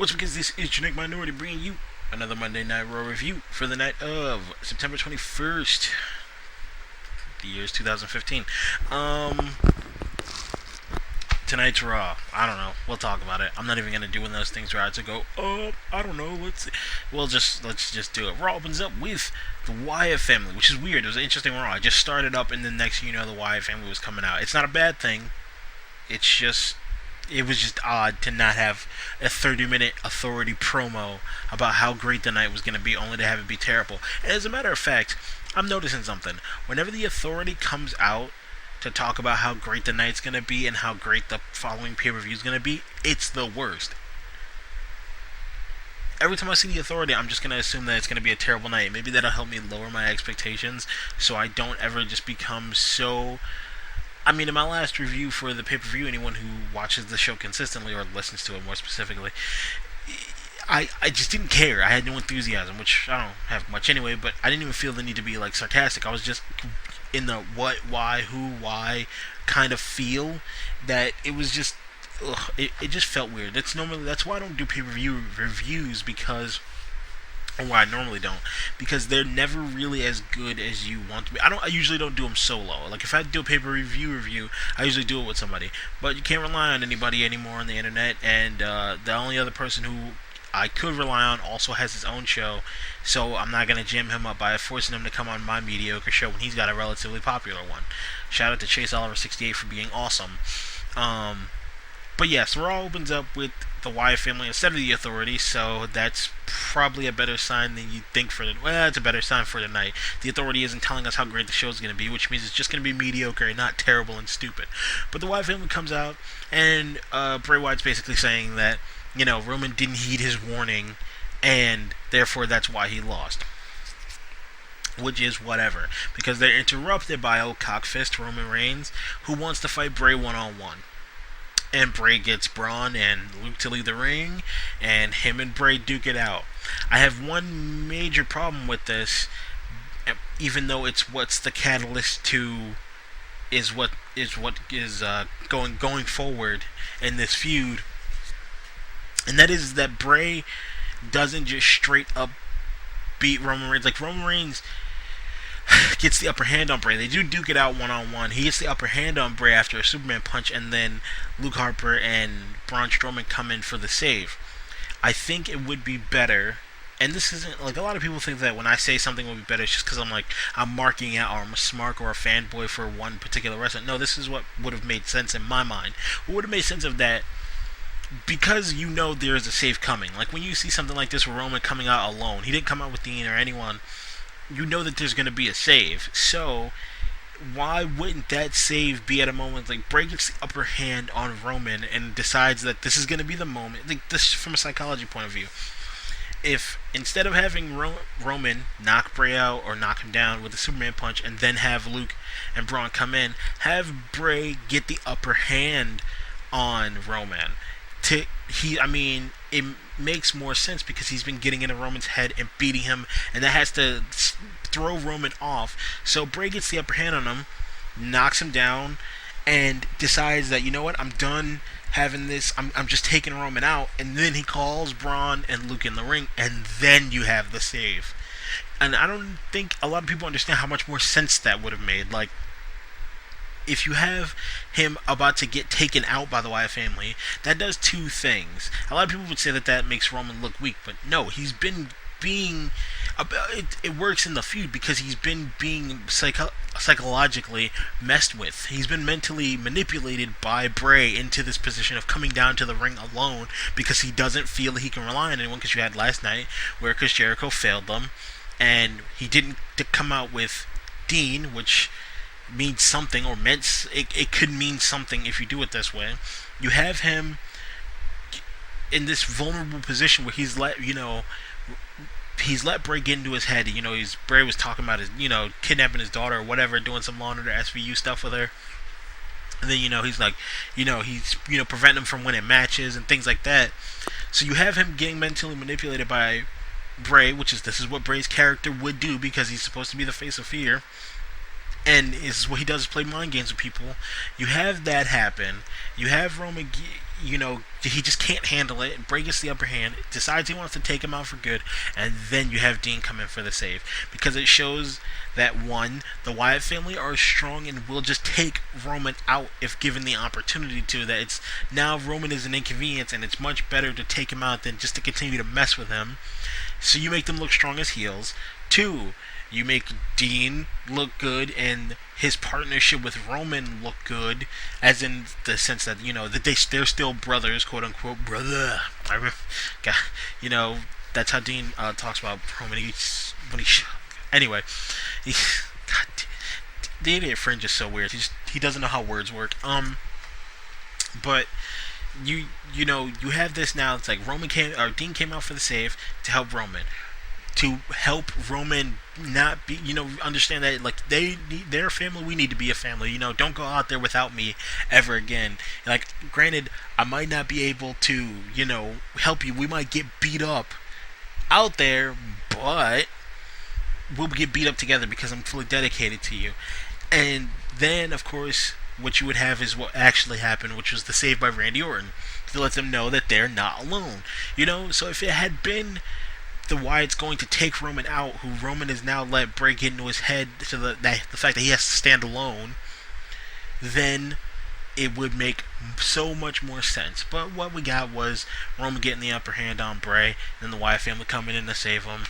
What's because this is Genetic Minority bringing you another Monday Night Raw review for the night of September 21st, the year's 2015. Tonight's Raw. I don't know. We'll talk about it. I'm not even gonna do one of those things where I have to go, I don't know. Let's just do it. Raw opens up with the Wyatt family, which is weird. It was an interesting Raw. I just started up, and then next thing you know, the Wyatt family was coming out. It's not a bad thing. It was just odd to not have a 30-minute authority promo about how great the night was going to be, only to have it be terrible. And as a matter of fact, I'm noticing something. Whenever the authority comes out to talk about how great the night's going to be and how great the following pay-per-view is going to be, it's the worst. Every time I see the authority, I'm just going to assume that it's going to be a terrible night. Maybe that'll help me lower my expectations so I don't ever just become so... I mean, in my last review for the pay-per-view, anyone who watches the show consistently, or listens to it more specifically, I just didn't care. I had no enthusiasm, which I don't have much anyway, but I didn't even feel the need to be, sarcastic. I was just in the what, why, who, why kind of feel that it was just, it just felt weird. That's why I don't do pay-per-view reviews, or why I normally don't, because they're never really as good as you want to be. I usually don't do them solo. Like, if I do a pay-per-view review, I usually do it with somebody. But you can't rely on anybody anymore on the internet, and the only other person who I could rely on also has his own show, so I'm not going to jam him up by forcing him to come on my mediocre show when he's got a relatively popular one. Shout out to Chase Oliver 68 for being awesome. But yes, Raw opens up with the Wyatt family instead of the Authority, so that's probably a better sign than you'd think for the... Well, it's a better sign for tonight. The Authority isn't telling us how great the show's going to be, which means it's just going to be mediocre and not terrible and stupid. But the Wyatt family comes out, and Bray Wyatt's basically saying that, Roman didn't heed his warning, and therefore that's why he lost. Which is whatever, because they're interrupted by old cockfist Roman Reigns, who wants to fight Bray one-on-one. And Bray gets Braun and Luke to leave the ring, and him and Bray duke it out. I have one major problem with this, even though it's what's the catalyst to is going forward in this feud, and that is that Bray doesn't just straight up beat Roman Reigns. Like, Roman Reigns gets the upper hand on Bray. They do duke it out one-on-one. He gets the upper hand on Bray after a Superman punch, and then Luke Harper and Braun Strowman come in for the save. I think it would be better, and this isn't, a lot of people think that when I say something would be better, it's just because I'm marking out, or I'm a smark or a fanboy for one particular wrestler. No, this is what would have made sense in my mind. What would have made sense of that, because there is a save coming. Like, when you see something like this with Roman coming out alone, he didn't come out with Dean or anyone, you know that there's going to be a save. So, why wouldn't that save be at a moment like Bray gets the upper hand on Roman and decides that this is going to be the moment, like this from a psychology point of view. If instead of having Roman knock Bray out or knock him down with a Superman punch and then have Luke and Braun come in, have Bray get the upper hand on Roman. It makes more sense because he's been getting into Roman's head and beating him, and that has to throw Roman off. So Bray gets the upper hand on him, knocks him down, and decides that, you know what, I'm done having this, I'm just taking Roman out, and then he calls Braun and Luke in the ring, and then you have the save. And I don't think a lot of people understand how much more sense that would have made. Like, if you have him about to get taken out by the Wyatt family, that does two things. A lot of people would say that makes Roman look weak, but no, he's been being... It works in the feud because he's been being psychologically messed with. He's been mentally manipulated by Bray into this position of coming down to the ring alone because he doesn't feel that he can rely on anyone, because you had last night where Chris Jericho failed them, and he didn't come out with Dean, which means something, or it could mean something if you do it this way. You have him in this vulnerable position where he's let Bray get into his head. Bray was talking about his, kidnapping his daughter or whatever, doing some Law & Order SVU stuff with her. And then, he's like, he's, preventing him from winning matches and things like that. So you have him getting mentally manipulated by Bray, this is what Bray's character would do because he's supposed to be the face of fear. And is what he does is play mind games with people. You have that happen. You have Roman he just can't handle it. Bray gets the upper hand, decides he wants to take him out for good, and then you have Dean come in for the save. Because it shows that, one, the Wyatt family are strong and will just take Roman out if given the opportunity to. That it's now Roman is an inconvenience, and it's much better to take him out than just to continue to mess with him. So you make them look strong as heels. Two, you make Dean look good and his partnership with Roman look good, as in the sense that they're still brothers, quote unquote brother. That's how Dean talks about Roman. Anyway, God, the idiot fringe is so weird. He doesn't know how words work. But you have this now. It's like Dean came out for the save to help Roman. To help Roman not be, understand that, like, their family, we need to be a family. Don't go out there without me ever again. Like, granted, I might not be able to, help you. We might get beat up out there, but we'll get beat up together because I'm fully dedicated to you. And then, of course, what you would have is what actually happened, which was the save by Randy Orton to let them know that they're not alone. So if it had been the Wyatt's going to take Roman out, who Roman has now let Bray get into his head to the fact that he has to stand alone, then it would make so much more sense. But what we got was Roman getting the upper hand on Bray, and the Wyatt family coming in to save him,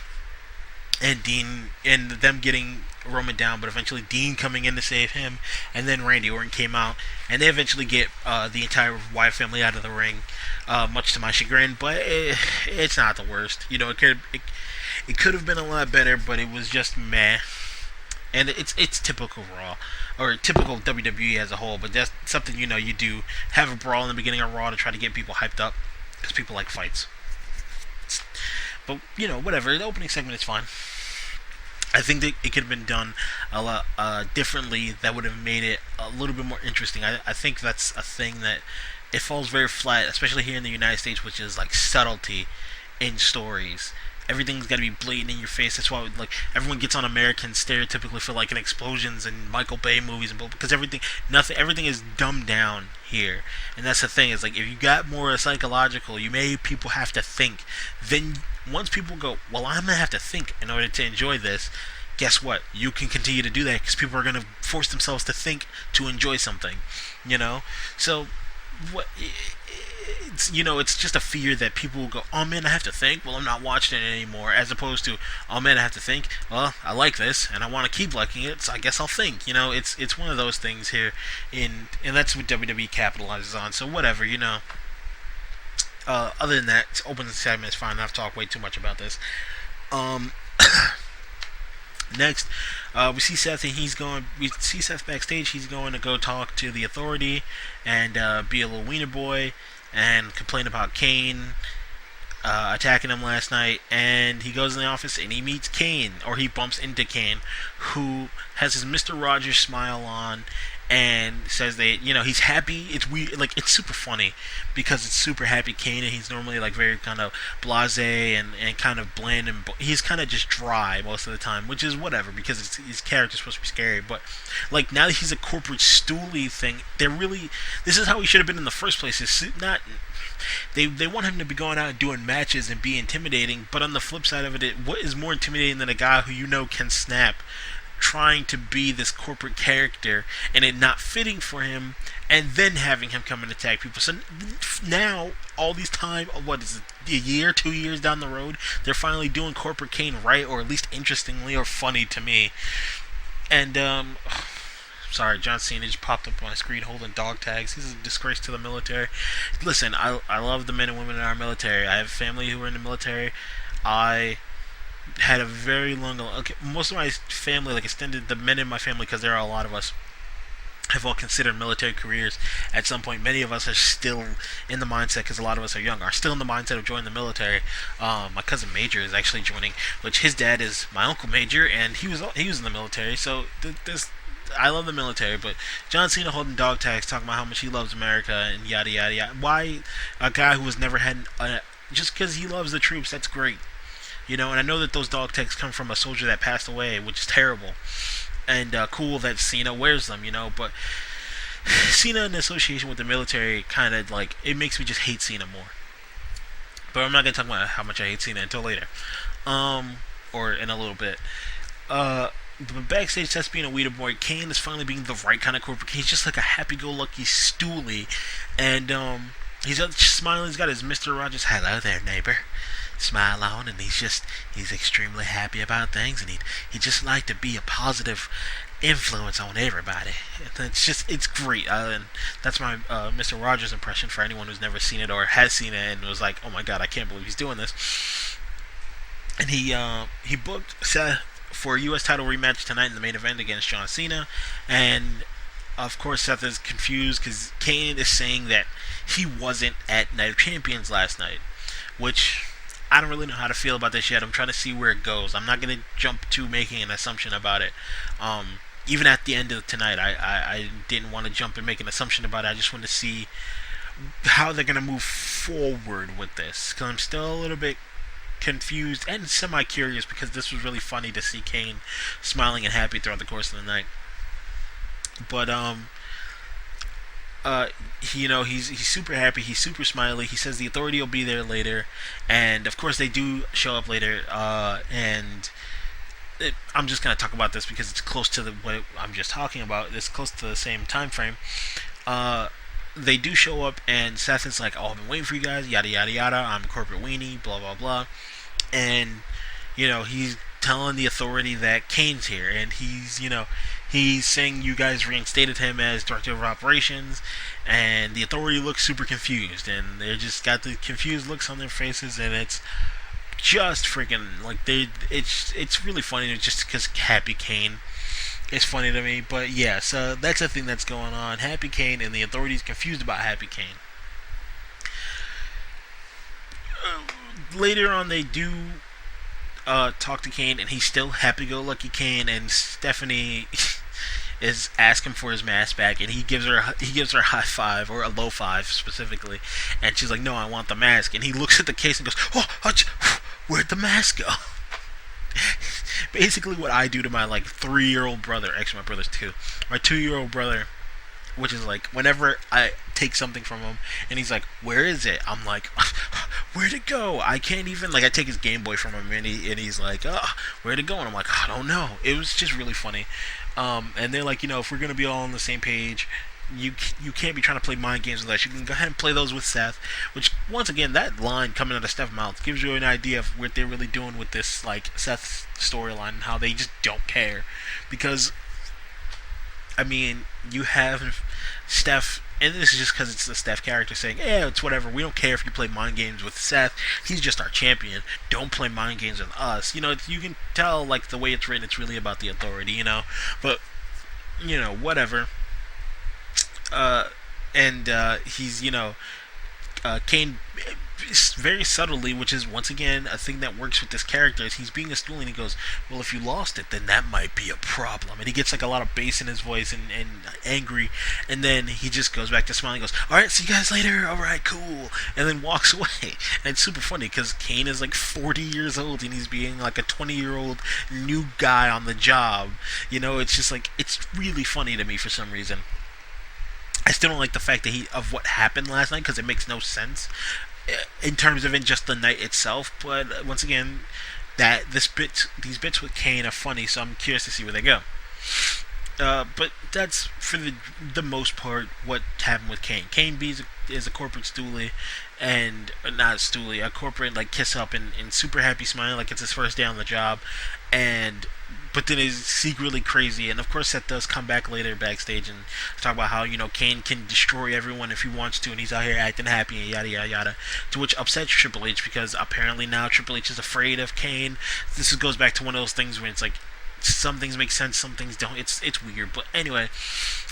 and Dean and them getting Roman down, but eventually Dean coming in to save him, and then Randy Orton came out, and they eventually get the entire Wyatt family out of the ring, much to my chagrin. But it's not the worst. It could have been a lot better, but it was just meh. And it's typical Raw, or typical WWE as a whole. But that's something you do have a brawl in the beginning of Raw to try to get people hyped up, because people like fights. But whatever. The opening segment is fine. I think that it could have been done a lot differently. That would have made it a little bit more interesting. I think that's a thing that it falls very flat, especially here in the United States, which is like subtlety in stories. Everything's got to be blatant in your face. That's why everyone gets on Americans stereotypically for like explosions and Michael Bay movies and because everything is dumbed down here. And that's the thing, is like if you got more psychological, you made people have to think. Then once people go, well, I'm gonna have to think in order to enjoy this. Guess what? You can continue to do that because people are gonna force themselves to think to enjoy something. So what? It's just a fear that people will go, oh man, I have to think, well, I'm not watching it anymore, as opposed to, oh man, I have to think, well, I like this and I want to keep liking it, so I guess I'll think. It's one of those things here, and that's what WWE capitalizes on. So whatever. Other than that, open the segment is fine. I've talked way too much about this. Next, we see Seth, and we see Seth backstage. He's going to go talk to the Authority and be a little wiener boy and complain about Kane attacking him last night. And he goes in the office and he meets Kane, or he bumps into Kane, who has his Mr. Rogers smile on and says that he's happy. It's weird, it's super funny because it's super happy Kane, and he's normally very kind of blasé and kind of bland, and he's kind of just dry most of the time, which is whatever because his character's supposed to be scary. But now that he's a corporate stoolie thing, this is how he should have been in the first place. It's not. They want him to be going out and doing matches and be intimidating, but on the flip side of it, what is more intimidating than a guy who can snap, trying to be this corporate character and it not fitting for him, and then having him come and attack people? So now, all these time, what is it, a year, 2 years down the road, they're finally doing corporate Kane right, or at least interestingly or funny to me. And sorry, John Cena just popped up on my screen holding dog tags. He's a disgrace to the military. Listen, I love the men and women in our military. I have family who are in the military. I had a very long, most of my family, extended, the men in my family, because there are a lot of us, have all considered military careers at some point. Many of us are still in the mindset, because a lot of us are young, are still in the mindset of joining the military. My cousin Major is actually joining, which his dad is my uncle Major, and he was in the military. So I love the military. But John Cena holding dog tags, talking about how much he loves America and yada yada yada. Why a guy who has never had just because he loves the troops? That's great. And I know that those dog tags come from a soldier that passed away, which is terrible. And cool that Cena wears them, but Cena in association with the military kind of like it makes me just hate Cena more. But I'm not gonna talk about how much I hate Cena until later, or in a little bit. But backstage, Seth's being a weeder boy. Kane is finally being the right kind of corporate. He's just like a happy-go-lucky stoolie, and he's smiling. He's got his Mr. Rogers, hello there, neighbor, smile on, and he's extremely happy about things, and he just like to be a positive influence on everybody. It's great. And that's my Mr. Rogers impression for anyone who's never seen it or has seen it and was like, oh my god, I can't believe he's doing this. And he booked Seth for a U.S. title rematch tonight in the main event against John Cena, and of course Seth is confused because Kane is saying that he wasn't at Night of Champions last night, which I don't really know how to feel about this yet. I'm trying to see where it goes. I'm not going to jump to making an assumption about it. Even at the end of tonight, I didn't want to jump and make an assumption about it. I just want to see how they're going to move forward with this, because I'm still a little bit confused and semi-curious, because this was really funny to see Kane smiling and happy throughout the course of the night. But he's super happy, he's super smiley. He says the Authority will be there later, and of course they do show up later. I'm just gonna talk about this because it's close to what I'm just talking about. It's close to the same time frame. They do show up, and Seth is like, "Oh, I've been waiting for you guys, yada yada yada. I'm a corporate weenie, blah blah blah," and he's telling the Authority that Kane's here, and he's saying you guys reinstated him as director of operations, and the Authority looks super confused, and they just got the confused looks on their faces, and it's just freaking like it's really funny just because Happy Kane. It's funny to me, but yeah, so that's the thing that's going on. Happy Kane and the Authority's confused about Happy Kane. Later on, they do talk to Kane, and he's still happy-go-lucky Kane, and Stephanie is asking for his mask back, and he gives her a high five, or a low five specifically, and she's like, "No, I want the mask." And he looks at the case and goes, "Oh, where'd the mask go?" Basically what I do to my 3-year-old brother, actually my brother's 2, my 2-year-old brother, which is like whenever I take something from him and he's like, "Where is it?" I'm like, "Where'd it go?" I can't even I take his Game Boy from him and he's like, "Oh, where'd it go?" And I'm like, "I don't know." It was just really funny. And they're like, if we're gonna be all on the same page, you can't be trying to play mind games with us. You can go ahead and play those with Seth. Which, once again, that line coming out of Steph's mouth gives you an idea of what they're really doing with this Seth storyline and how they just don't care. Because you have Steph, and this is just because it's the Steph character saying, "Yeah, it's whatever. We don't care if you play mind games with Seth. He's just our champion. Don't play mind games with us." You can tell the way it's written, it's really about the Authority. But whatever. He's Kane very subtly, which is once again a thing that works with this character, is he's being a stool, and he goes, "Well, if you lost it, then that might be a problem." And he gets a lot of bass in his voice and angry, and then he just goes back to smiling and goes, "Alright, see you guys later, alright, cool," and then walks away. And it's super funny because Kane is 40 years old and he's being a 20-year-old new guy on the job. It's just it's really funny to me for some reason. I still don't like the fact that of what happened last night, because it makes no sense in terms of just the night itself. But once again, these bits with Kane are funny, so I'm curious to see where they go. But that's for the most part what happened with Kane. Kane is a corporate stoolie, and not a stoolie, a corporate kiss up and super happy, smiling like it's his first day on the job, but then is secretly crazy. And of course Seth does come back later backstage and talk about how Kane can destroy everyone if he wants to, and he's out here acting happy and yada yada yada, to which upsets Triple H, because apparently now Triple H is afraid of Kane. This goes back to one of those things where it's some things make sense, some things don't. It's weird, but anyway.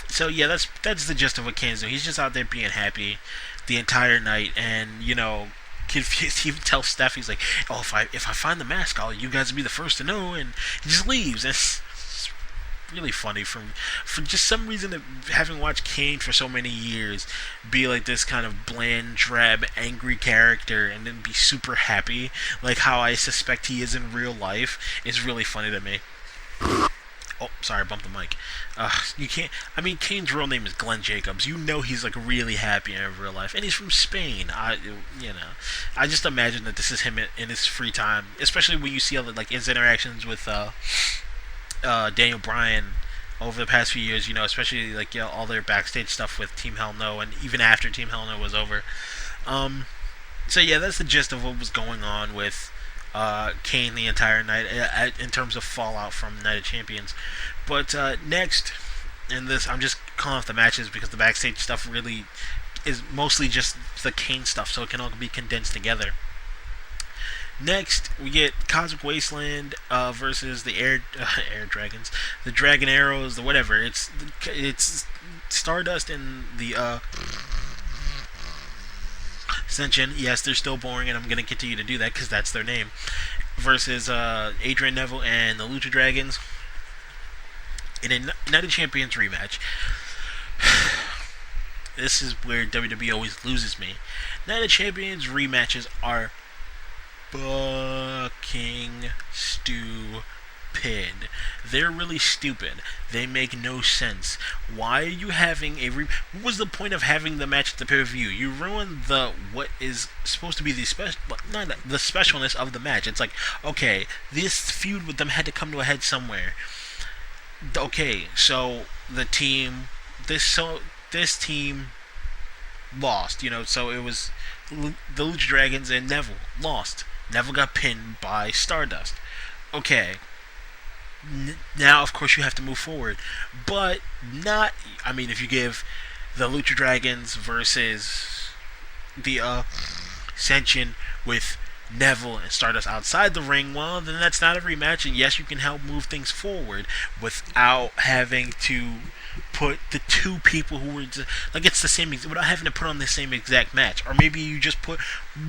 So yeah, that's the gist of what Kane's doing. He's just out there being happy the entire night, and confused. He even tells Steph, he's like, "Oh, if I find the mask, you guys will be the first to know," and he just leaves. And it's really funny for just some reason, having watched Kane for so many years be this kind of bland, drab, angry character, and then be super happy, how I suspect he is in real life, is really funny to me. Oh, sorry, I bumped the mic. You can't. I mean, Kane's real name is Glenn Jacobs. You know he's like really happy in real life, and he's from Spain. I just imagine that this is him in his free time, especially when you see all the, like, his interactions with Daniel Bryan over the past few years. Especially like all their backstage stuff with Team Hell No, and even after Team Hell No was over. So yeah, that's the gist of what was going on with Kane the entire night in terms of fallout from Night of Champions. But next, in this, I'm just calling off the matches because the backstage stuff really is mostly just the Kane stuff, so it can all be condensed together. Next, we get Cosmic Wasteland versus the Air Dragons, the Dragon Arrows, the whatever. It's Stardust and the Ascension. Yes, they're still boring, and I'm going to continue to do that because that's their name. Versus Adrian Neville and the Lucha Dragons in a Night of Champions rematch. This is where WWE always loses me. Night of Champions rematches are fucking stupid. They're really stupid. They make no sense. Why are you having what was the point of having the match at the pay-per-view? You ruined what is supposed to be the specialness of the match. It's like, okay, this feud with them had to come to a head somewhere. Okay, so this team lost, so it was the Lucha Dragons and Neville lost. Neville got pinned by Stardust. Okay. Now, of course, you have to move forward. But not... I mean, if you give the Lucha Dragons versus the Ascension with Neville and Stardust outside the ring, well, then that's not a rematch. And yes, you can help move things forward without having to put the two people who were... Like, it's the same... Without having to put on the same exact match. Or maybe you just put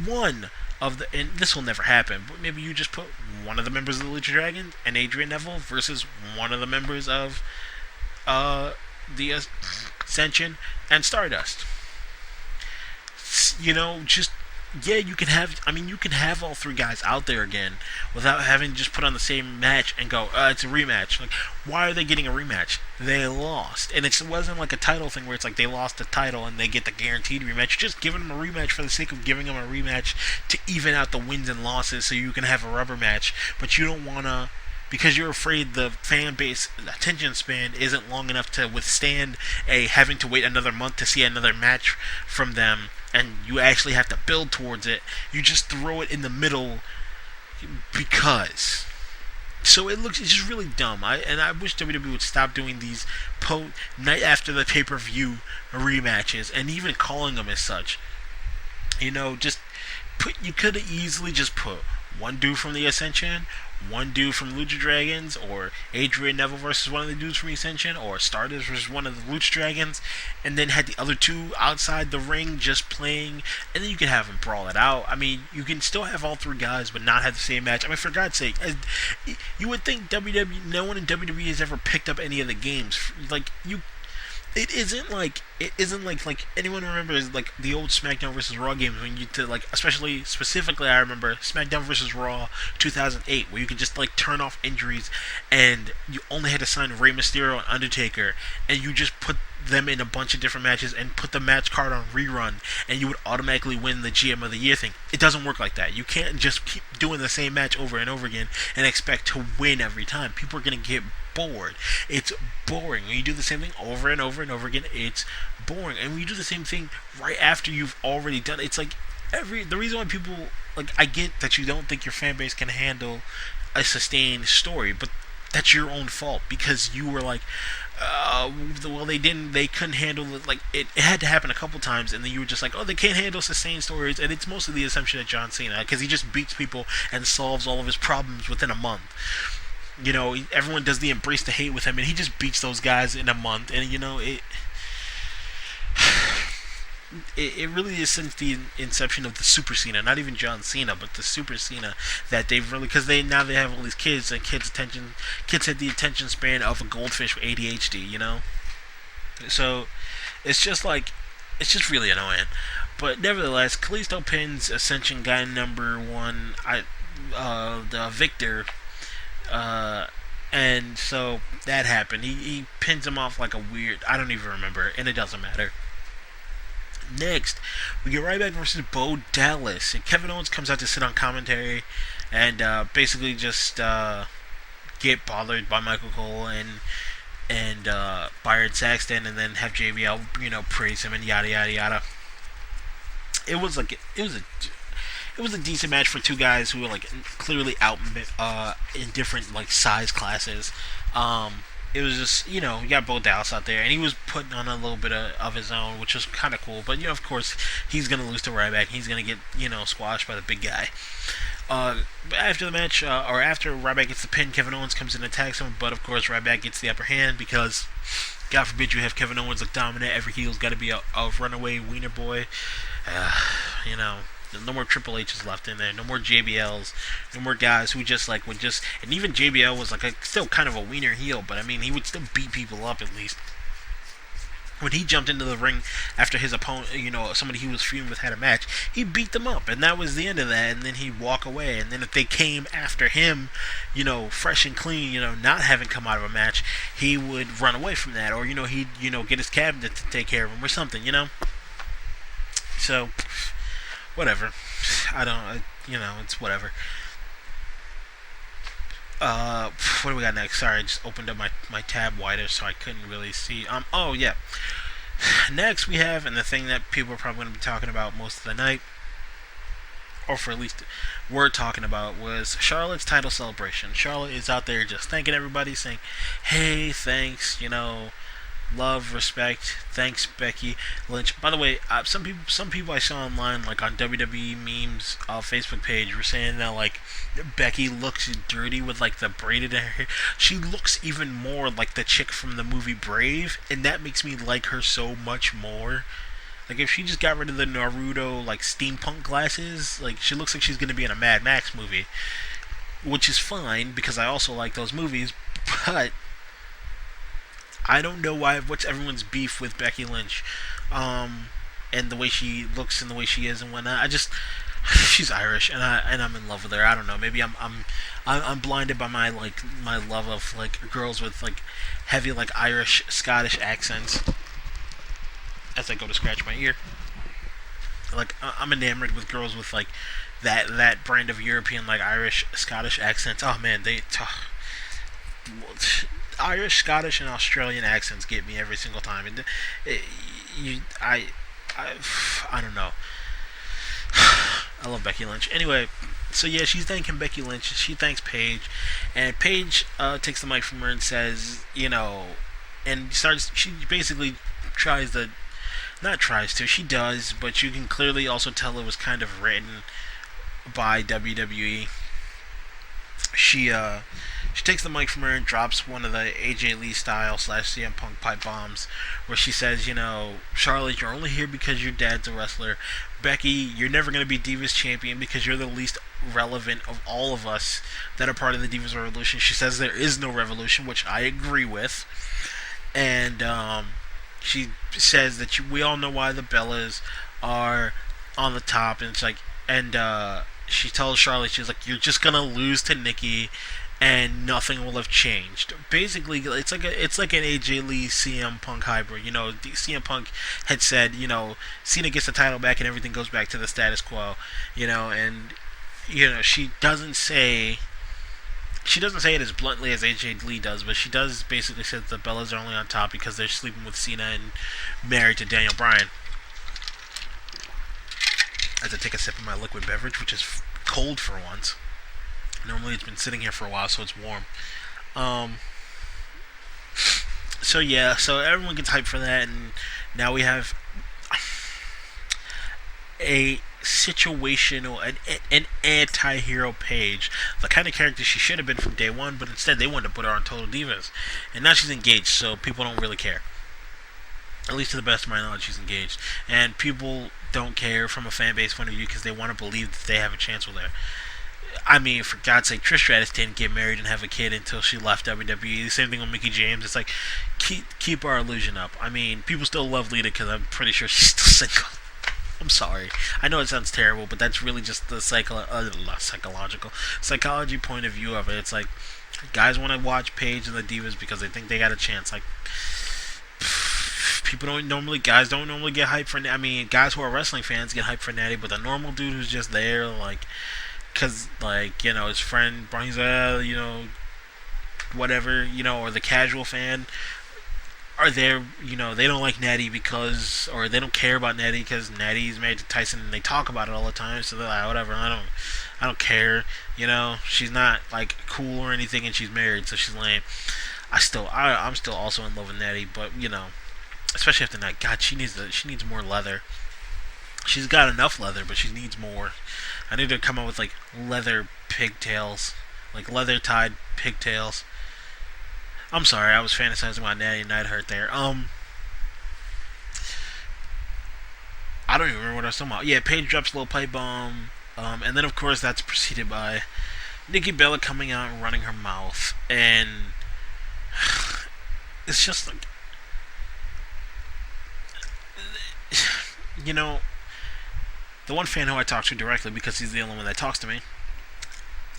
one... and this will never happen, but maybe you just put one of the members of the Lucha Dragon and Adrian Neville versus one of the members of the Ascension and Stardust. You can have all three guys out there again without having to just put on the same match and go, it's a rematch. Like, why are they getting a rematch? They lost. And it wasn't like a title thing where it's like they lost the title and they get the guaranteed rematch. You're just giving them a rematch for the sake of giving them a rematch to even out the wins and losses so you can have a rubber match. But you don't want to, because you're afraid the fan base attention span isn't long enough to withstand having to wait another month to see another match from them, and you actually have to build towards it. You just throw it in the middle because. So it's just really dumb. I wish WWE would stop doing these night after the pay-per-view rematches and even calling them as such. You could have easily just put one dude from the Ascension, one dude from Lucha Dragons, or Adrian Neville versus one of the dudes from Ascension, or Stardust versus one of the Lucha Dragons, and then had the other two outside the ring just playing, and then you can have them brawl it out. I mean, you can still have all three guys, but not have the same match. I mean, for God's sake, you would think no one in WWE has ever picked up any of the games. It isn't like anyone remembers like the old SmackDown vs. Raw games when you did specifically I remember SmackDown vs. Raw 2008 where you could just like turn off injuries and you only had to sign Rey Mysterio and Undertaker and you just put them in a bunch of different matches and put the match card on rerun and you would automatically win the GM of the Year thing. It doesn't work like that. You can't just keep doing the same match over and over again and expect to win every time. People are going to get bored. It's boring. When you do the same thing over and over and over again, it's boring. And when you do the same thing right after you've already done it, it's like the reason why people, like, I get that you don't think your fan base can handle a sustained story, but that's your own fault because you were like, they couldn't handle it. Like, it had to happen a couple times, and then you were just like, they can't handle sustained stories, and it's mostly the assumption of John Cena, because he just beats people and solves all of his problems within a month. Everyone does the embrace the hate with him, and he just beats those guys in a month, and it really is since the inception of the Super Cena, not even John Cena, but the Super Cena, that they've really, because they have all these kids, and kids had the attention span of a goldfish with ADHD, So it's just really annoying. But nevertheless, Kalisto pins Ascension guy number 1, the Victor, And so that happened. He pins him off like a weird. I don't even remember, and it doesn't matter. Next, we get Ryback versus Bo Dallas, and Kevin Owens comes out to sit on commentary, and basically just get bothered by Michael Cole and Byron Saxton, and then have JBL praise him and yada yada yada. It was a decent match for two guys who were like clearly out in different like size classes. It was just, you got Bo Dallas out there, and he was putting on a little bit of his own, which was kind of cool. But, of course, he's going to lose to Ryback. He's going to get, squashed by the big guy. After the match, or after Ryback gets the pin, Kevin Owens comes in and attacks him. But, of course, Ryback gets the upper hand because, God forbid you have Kevin Owens look dominant. Every heel's got to be a runaway wiener boy. No more Triple H's left in there. No more JBLs. No more guys who just would just. And even JBL was still kind of a wiener heel, but I mean he would still beat people up at least. When he jumped into the ring after his opponent, somebody he was feuding with had a match, he beat them up, and that was the end of that. And then he'd walk away. And then if they came after him, fresh and clean, not having come out of a match, he would run away from that, or he'd get his cabinet to take care of him or something, So. Whatever. It's whatever. What do we got next? Sorry, I just opened up my tab wider so I couldn't really see. Oh, yeah. Next we have, and the thing that people are probably going to be talking about most of the night, or for at least we're talking about, was Charlotte's title celebration. Charlotte is out there just thanking everybody, saying, hey, thanks, love, respect, thanks Becky Lynch. By the way, some people I saw online, like on WWE memes Facebook page, were saying that Becky looks dirty with the braided hair. She looks even more like the chick from the movie Brave, and that makes me like her so much more. If she just got rid of the Naruto steampunk glasses, she looks like she's gonna be in a Mad Max movie, which is fine because I also like those movies, but I don't know what's everyone's beef with Becky Lynch, and the way she looks and the way she is and whatnot. She's Irish, and I'm in love with her. I don't know. Maybe I'm blinded by my love of girls with heavy Irish Scottish accents. As I go to scratch my ear, I'm enamored with girls with that brand of European Irish Scottish accents. Oh man, Irish, Scottish, and Australian accents get me every single time, and I don't know. I love Becky Lynch. Anyway, so yeah, she's thanking Becky Lynch. She thanks Paige, and Paige takes the mic from her and says, and she basically she does, but you can clearly also tell it was kind of written by WWE. She takes the mic from her and drops one of the AJ Lee style / CM Punk pipe bombs, where she says, Charlotte, you're only here because your dad's a wrestler. Becky, you're never going to be Divas champion because you're the least relevant of all of us that are part of the Divas Revolution. She says there is no revolution, which I agree with. And she says that we all know why the Bellas are on the top, and she tells Charlotte, she's you're just going to lose to Nikki, and nothing will have changed. Basically, it's like an AJ Lee CM Punk hybrid. CM Punk had said, Cena gets the title back and everything goes back to the status quo. And she doesn't say it as bluntly as AJ Lee does, but she does basically say that the Bellas are only on top because they're sleeping with Cena and married to Daniel Bryan. As I take a sip of my liquid beverage, which is cold for once. Normally it's been sitting here for a while, so it's warm. So everyone gets hyped for that, and now we have a situational, an anti-hero Paige, the kind of character she should have been from day one, but instead they wanted to put her on Total Divas, and now she's engaged, so people don't really care. At least to the best of my knowledge, she's engaged, and people don't care from a fan base point of view because they want to believe that they have a chance with her. I mean, for God's sake, Trish Stratus didn't get married and have a kid until she left WWE. The same thing with Mickie James. It's keep our illusion up. I mean, people still love Lita because I'm pretty sure she's still single. I'm sorry. I know it sounds terrible, but that's really just the psychology point of view of it. It's like guys want to watch Paige and the Divas because they think they got a chance. Like guys don't normally get hyped for. I mean, guys who are wrestling fans get hyped for Natty, but the normal dude who's just there, like, cause like his friend Braun's whatever, or the casual fan are there, they don't like Natty because, or they don't care about Natty because Natty's married to Tyson and they talk about it all the time, so they're like, whatever, I don't care, she's not like cool or anything and she's married, so she's lame. I'm still also in love with Natty, but especially after that, God, she needs more leather. She's got enough leather, but she needs more. I need to come up with like leather pigtails, like leather tied pigtails. I'm sorry, I was fantasizing about Natty Neidhart there. I don't even remember what I was talking about. Yeah, Paige drops a little pipe bomb, and then of course that's preceded by Nikki Bella coming out and running her mouth, and it's just like, the one fan who I talk to directly because he's the only one that talks to me,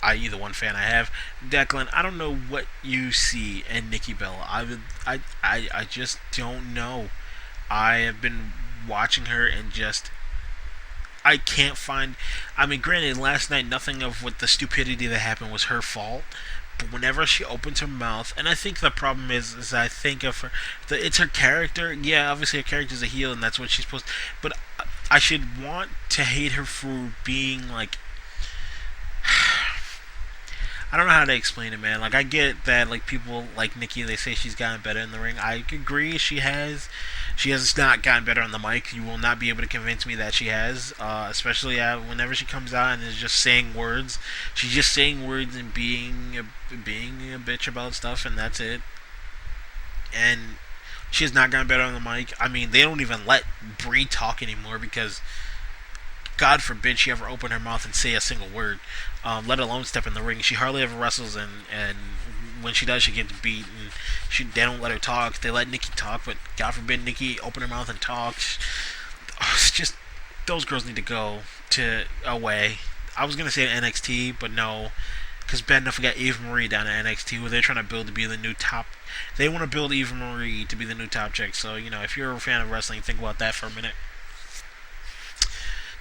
i.e. the one fan I have, Declan, I don't know what you see in Nikki Bella. I just don't know. I have been watching her and just, I can't find, I mean, granted, last night nothing of what the stupidity that happened was her fault, but whenever she opens her mouth, and I think the problem is I think of her, it's her character. Yeah, obviously her character's a heel and that's what she's supposed to, but I should want to hate her for being like, I don't know how to explain it, man. Like, I get that, like, people like Nikki, they say she's gotten better in the ring. I agree, she has. She has not gotten better on the mic. You will not be able to convince me that she has, especially whenever she comes out and is just saying words. She's just saying words and being a bitch about stuff, and that's it. And she has not gotten better on the mic. I mean, they don't even let Brie talk anymore because, God forbid she ever open her mouth and say a single word, let alone step in the ring. She hardly ever wrestles, and when she does, she gets beat, and they don't let her talk. They let Nikki talk, but God forbid Nikki open her mouth and talk. It's just, those girls need to go away. I was going to say NXT, but no, because bad enough we got Eva Marie down at NXT, who they're trying to build to be the new top. They want to build Eva Marie to be the new top chick, so, if you're a fan of wrestling, think about that for a minute.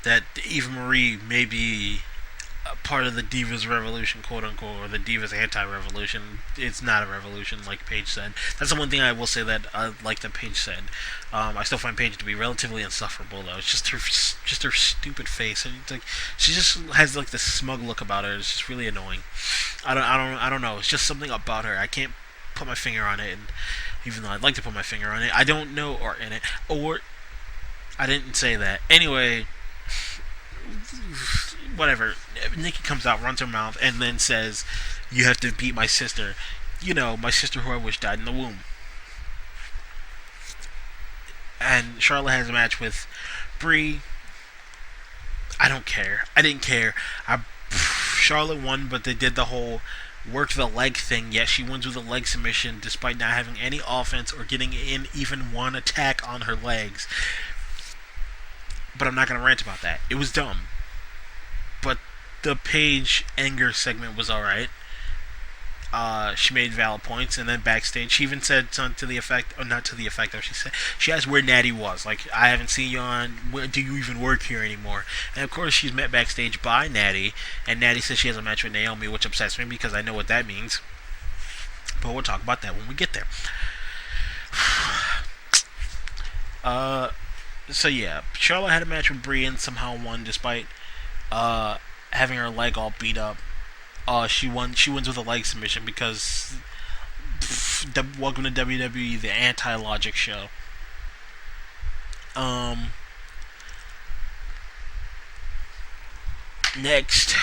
That Eva Marie may be part of the Divas Revolution, quote unquote, or the Divas anti-revolution. It's not a revolution, like Paige said. That's the one thing I will say that, like that Paige said. I still find Paige to be relatively insufferable, though. It's just her stupid face. It's like, she just has like this smug look about her. It's just really annoying. I don't know. It's just something about her. I can't put my finger on it, and even though I'd like to put my finger on it, I don't know, or I didn't say that. Anyway, whatever. Nikki comes out, runs her mouth, and then says, "You have to beat my sister." My sister who I wish died in the womb. And Charlotte has a match with Brie. I don't care. I didn't care. Charlotte won, but they did the whole work the leg thing. Yes, she wins with a leg submission despite not having any offense or getting in even one attack on her legs. But I'm not going to rant about that. It was dumb. But the Paige anger segment was alright. She made valid points, and then backstage she even said something to the effect, or not to the effect, though. She asked where Natty was. Like, I haven't seen you on, where do you even work here anymore? And of course she's met backstage by Natty, and Natty says she has a match with Naomi, which upsets me because I know what that means. But we'll talk about that when we get there. So yeah, Charlotte had a match with Brie and somehow won despite having her leg all beat up. She wins with a leg submission because welcome to WWE, the anti-logic show. Next,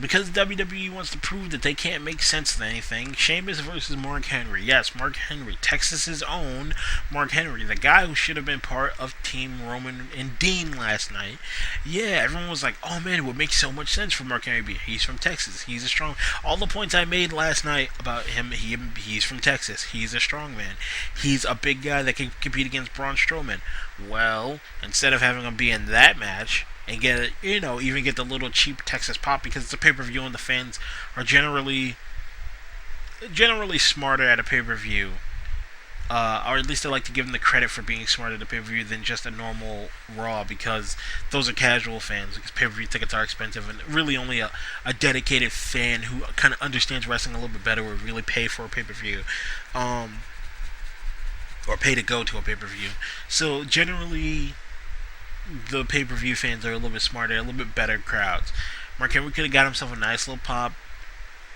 Because WWE wants to prove that they can't make sense of anything. Sheamus versus Mark Henry. Yes, Mark Henry, Texas's own Mark Henry, the guy who should have been part of Team Roman and Dean last night. Yeah, everyone was like, "Oh man, it would make so much sense for Mark Henry. He's from Texas. He's a strong." All the points I made last night about him, he's from Texas. He's a strong man. He's a big guy that can compete against Braun Strowman. Well, instead of having him be in that match and get even get the little cheap Texas pop, because it's a pay-per-view and the fans are generally smarter at a pay-per-view, or at least I like to give them the credit for being smarter at a pay-per-view than just a normal Raw, because those are casual fans, because pay-per-view tickets are expensive, and really only a dedicated fan who kind of understands wrestling a little bit better would really pay for a pay-per-view, or pay to go to a pay-per-view. So generally, the pay-per-view fans are a little bit smarter, a little bit better crowds. Mark Henry could have got himself a nice little pop,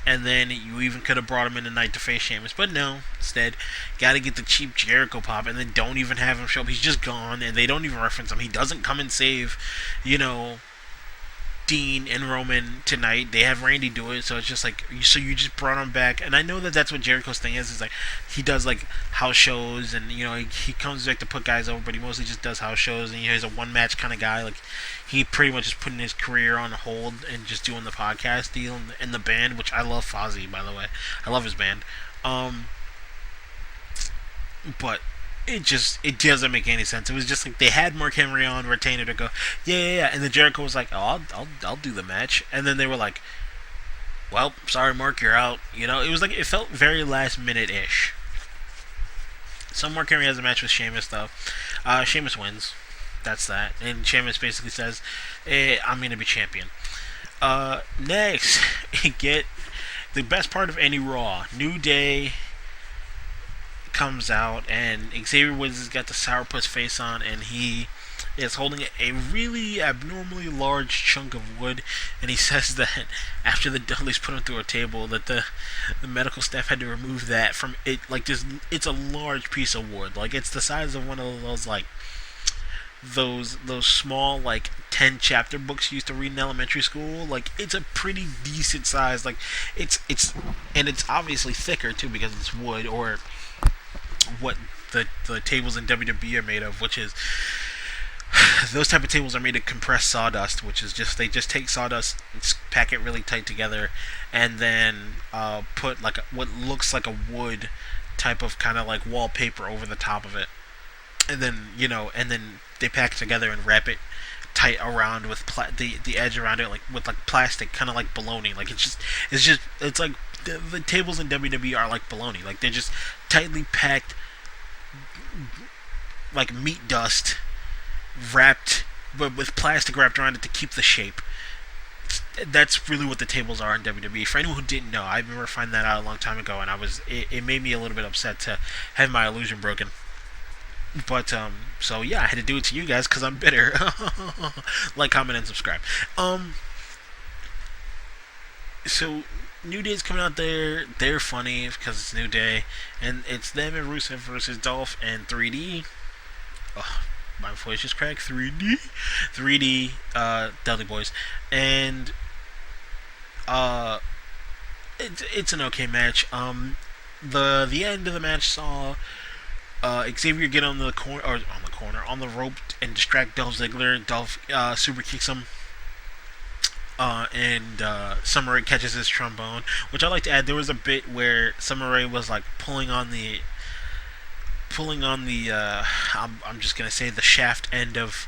and then you even could have brought him in tonight to face Sheamus, but no. Instead, got to get the cheap Jericho pop, and then don't even have him show up. He's just gone, and they don't even reference him. He doesn't come and save, Dean and Roman tonight. They have Randy do it, so it's just like, so you just brought him back. And I know that that's what Jericho's thing is like, he does like house shows, and he comes back to put guys over, but he mostly just does house shows, and he's a one match kind of guy. Like, he pretty much is putting his career on hold and just doing the podcast deal and the band, which I love. Fozzy, by the way, I love his band. But it doesn't make any sense. It was just like they had Mark Henry on retainer to go, yeah, and then Jericho was like, "Oh, I'll do the match," and then they were like, "Well, sorry, Mark, you're out." It was like, it felt very last minute ish. So Mark Henry has a match with Sheamus though. Sheamus wins. That's that, and Sheamus basically says, "I'm gonna be champion." Next, get the best part of any Raw. New Day comes out, and Xavier Woods has got the sourpuss face on, and he is holding a really abnormally large chunk of wood, and he says that after the Dudleys put him through a table, that the medical staff had to remove that from it. Like, it's a large piece of wood. Like, it's the size of one of those, like, those small, like, 10 chapter books you used to read in elementary school. Like, it's a pretty decent size. Like, it's obviously thicker too, because it's wood, or what the tables in WWE are made of, which is, those type of tables are made of compressed sawdust, which is just, they just take sawdust and pack it really tight together, and then put like what looks like a wood type of kind of like wallpaper over the top of it, and then and then they pack it together and wrap it tight around with the edge around it, like with like plastic, kind of like bologna. Like, it's like the tables in WWE are like bologna. Like, they're just tightly packed, like meat dust, wrapped, but with plastic wrapped around it to keep the shape. That's really what the tables are in WWE. For anyone who didn't know, I remember finding that out a long time ago, and it made me a little bit upset to have my illusion broken. But so yeah, I had to do it to you guys because I'm bitter. Like, comment, and subscribe. So New Day's coming out there. They're funny because it's New Day, and it's them and Rusev versus Dolph and 3D. Oh, my voice just cracked. 3D, Dudley Boyz, and it's an okay match. The end of the match saw Xavier get on the rope and distract Dolph Ziggler. Dolph super kicks him. And Summer Rae catches his trombone, which I like to add. There was a bit where Summer Rae was like pulling on the I'm just gonna say the shaft end of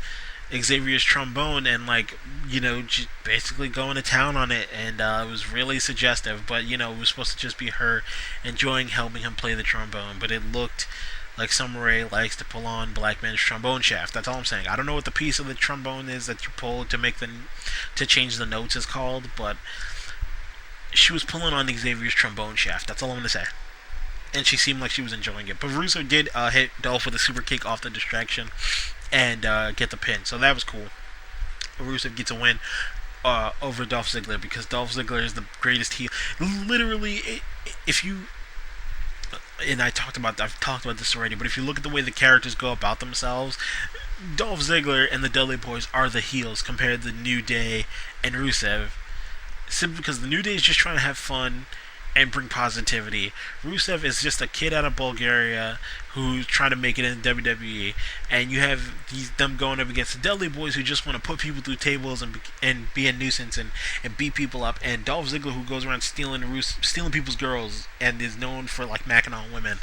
Xavier's trombone, and like, just basically going to town on it, and it was really suggestive. But it was supposed to just be her enjoying helping him play the trombone, but it looked like Summer Rae likes to pull on black men's trombone shaft. That's all I'm saying. I don't know what the piece of the trombone is that you pull to change the notes is called, but she was pulling on Xavier's trombone shaft. That's all I'm gonna say. And she seemed like she was enjoying it. But Rusev did hit Dolph with a super kick off the distraction and get the pin, so that was cool. Rusev gets a win over Dolph Ziggler, because Dolph Ziggler is the greatest heel. Literally, if you, and I've talked about this already, but if you look at the way the characters go about themselves, Dolph Ziggler and the Dudley Boyz are the heels compared to New Day and Rusev. simply because the New Day is just trying to have fun and bring positivity. Rusev is just a kid out of Bulgaria who's trying to make it in WWE, and you have them going up against the Dudley Boys who just want to put people through tables and be a nuisance and beat people up, and Dolph Ziggler who goes around stealing people's girls and is known for like macking on women.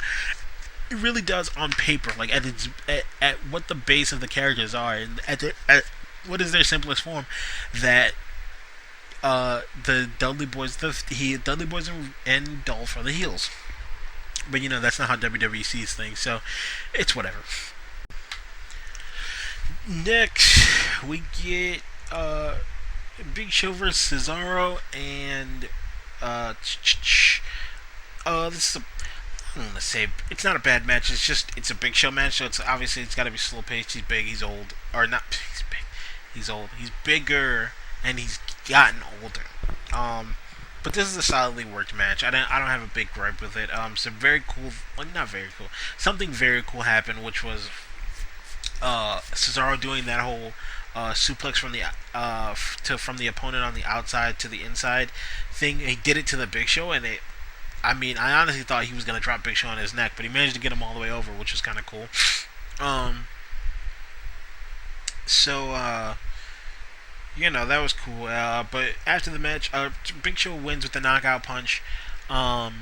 It really does on paper, like at what the base of the characters are, and at what is their simplest form, that the Dudley Boys, Dudley Boys and Dolph are the heels. But that's not how WWE sees things, so it's whatever. Next, we get Big Show versus Cesaro, and this is I don't want to say it's not a bad match. It's a Big Show match, so it's got to be slow paced. He's big, he's old, or not. He's big, he's old, he's bigger, and he's gotten older. But this is a solidly worked match. I don't have a big gripe with it. Some very cool, well, not very cool. Something very cool happened, which was Cesaro doing that whole suplex from the opponent on the outside to the inside thing. He did it to the Big Show, and I honestly thought he was gonna drop Big Show on his neck, but he managed to get him all the way over, which was kind of cool. That was cool. But after the match, Big Show wins with the knockout punch. At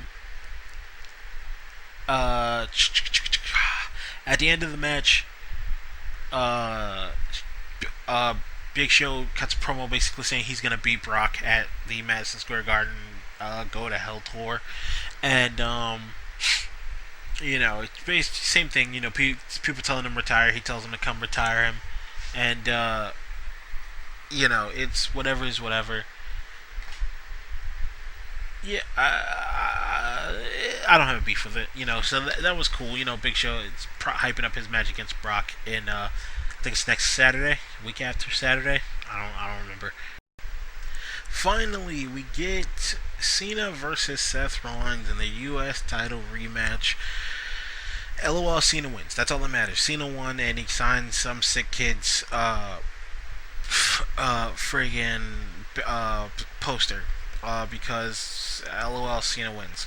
the end of the match, Big Show cuts a promo basically saying he's gonna beat Brock at the Madison Square Garden Go to Hell tour, and it's basically same thing. People telling him retire, he tells them to come retire him, and it's whatever is whatever. Yeah, I don't have a beef with it. So that was cool. Big Show is hyping up his match against Brock in I think it's next Saturday, week after Saturday. I don't remember. Finally, we get Cena versus Seth Rollins in the U.S. title rematch. LOL Cena wins. That's all that matters. Cena won, and he signed some sick kid's friggin' poster because LOL Cena wins.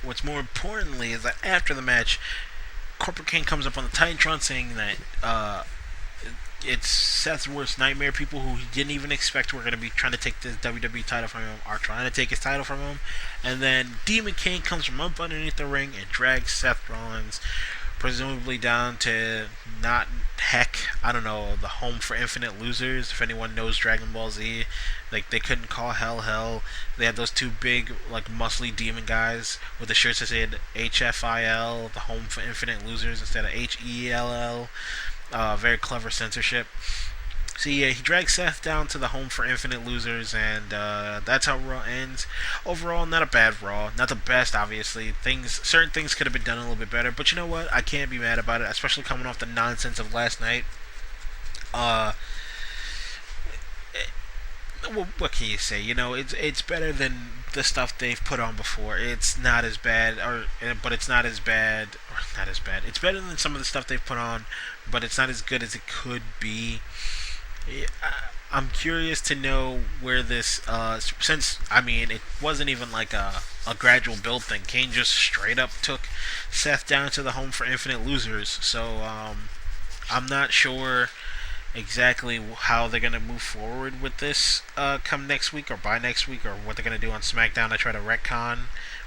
What's more importantly is that after the match, Corporate King comes up on the Titantron saying that it's Seth's worst nightmare. People who he didn't even expect were going to be trying to take the WWE title from him are trying to take his title from him. And then Demon King comes from up underneath the ring and drags Seth Rollins, presumably down to I don't know, the home for infinite losers. If anyone knows Dragon Ball Z, like they couldn't call hell. They had those two big, like muscly demon guys with the shirts that said H.F.I.L, the home for infinite losers, instead of H.E.L.L. Very clever censorship. So yeah, he drags Seth down to the home for infinite losers, and that's how Raw ends. Overall, not a bad Raw. Not the best, obviously. Certain things could have been done a little bit better, but you know what? I can't be mad about it, especially coming off the nonsense of last night. What can you say? It's better than the stuff they've put on before. It's not as bad, but it's not as bad, or not as bad. It's better than some of the stuff they've put on, but it's not as good as it could be. I'm curious to know where this, since, it wasn't even like a gradual build thing. Kane just straight up took Seth down to the home for infinite losers, so I'm not sure exactly how they're going to move forward with this come next week or by next week, or what they're going to do on SmackDown to try to retcon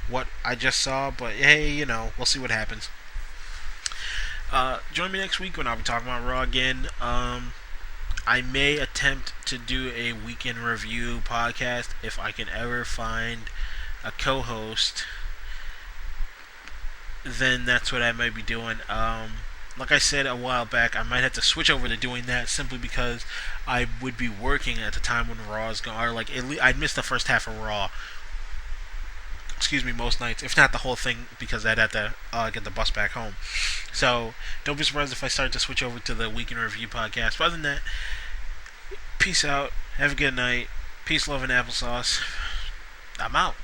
what I just saw, but hey, we'll see what happens. Join me next week when I'll be talking about Raw again. I may attempt to do a weekend review podcast if I can ever find a co-host. Then that's what I might be doing. Like I said a while back, I might have to switch over to doing that simply because I would be working at the time when Raw is going. Or like I'd miss the first half of Raw. Most nights, if not the whole thing, because I'd have to get the bus back home. So don't be surprised if I start to switch over to the weekend review podcast. But other than that, peace out. Have a good night. Peace, love, and applesauce. I'm out.